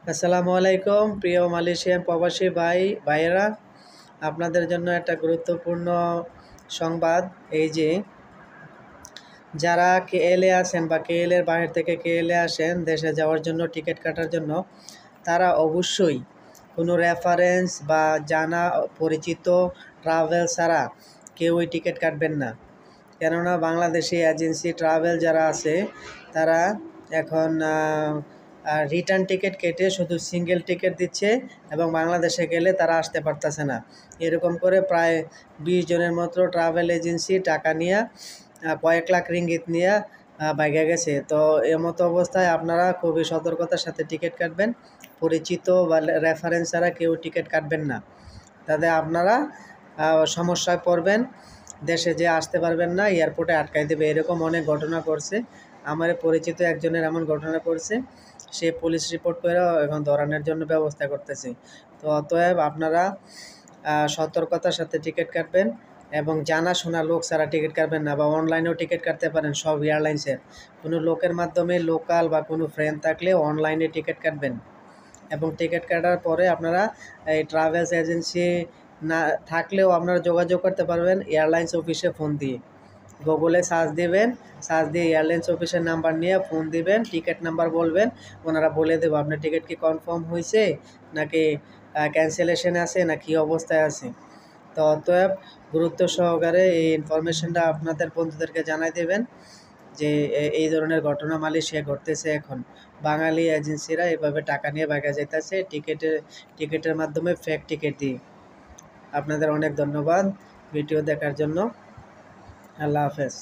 আসসালামু আলাইকুম প্রিয় মালয়েশিয়ান প্রবাসী ভাইয়েরা, আপনাদের জন্য একটা গুরুত্বপূর্ণ সংবাদ। এই যে যারা কেএলএ আছেন বা কেএল এর বাইরে থেকে কেএলএ আসেন দেশে যাওয়ার জন্য টিকিট কাটার জন্য, তারা অবশ্যই কোনো রেফারেন্স বা জানা পরিচিত ট্রাভেল ছাড়া কেউই টিকিট কাটবেন না। কেননা বাংলাদেশি এজেন্সি ট্রাভেল যারা আছে তারা এখন রিটার্ন টিকিট কেটে শুধু সিঙ্গেল টিকিট দিচ্ছে এবং বাংলাদেশে গেলে তারা আসতে পারতেছে না। এরকম করে প্রায় 20 জনের মতো ট্রাভেল এজেন্সি টাকা নিয়ে কয়েক লাখ রিঙ্গিত নিয়ে বাইকে গেছে। তো এমতো অবস্থায় আপনারা খুবই সতর্কতার সাথে টিকিট কাটবেন। পরিচিত বা রেফারেন্স ছাড়া কেউ টিকিট কাটবেন না, তাতে আপনারা সমস্যায় পড়বেন, দেশে যে আসতে পারবেন না, এয়ারপোর্টে আটকাই দেবে। এরকম অনেক ঘটনা করছে, আমার পরিচিত একজনের এমন ঘটনা করছে। সে পুলিশ রিপোর্ট করে এখন ধরানোর জন্য ব্যবস্থা করতেছে। তো অতএব আপনারা সতর্কতার সাথে টিকিট কাটবেন এবং জানাশোনা লোক ছাড়া টিকিট কাটবেন না। বা অনলাইনেও টিকিট কাটতে পারেন সব এয়ারলাইন্সের। কোনো লোকের মাধ্যমে লোকাল বা কোনো ফ্রেন্ড থাকলে অনলাইনে টিকিট কাটবেন এবং টিকিট কাটার পরে আপনারা এই ট্রাভেলস এজেন্সি না থাকলেও আপনারা যোগাযোগ করতে পারবেন এয়ারলাইন্স অফিসে ফোন দিয়ে। গুগলে সার্চ দিবেন, সার্চ দিয়ে এয়ারলাইন্স অফিসের নাম্বার নিয়ে ফোন দিবেন, টিকিট নাম্বার বলবেন, ওনারা বলে দেবো আপনার টিকিট কি কনফার্ম হয়েছে নাকি ক্যান্সেলেশন আছে না কী অবস্থায় আছে। তো অতএব গুরুত্ব সহকারে এই ইনফরমেশনটা আপনাদের বন্ধুদেরকে জানাই দেবেন যে এই ধরনের ঘটনা মালয়েশিয়ায় ঘটতেছে। এখন বাঙালি এজেন্সিরা এভাবে টাকা নিয়ে ভাগা যাইতেছে টিকিটের মাধ্যমে, ফেক টিকিট দিয়ে। আপনাদের অনেক ধন্যবাদ ভিডিও দেখার জন্য। আল্লাহ হাফেজ।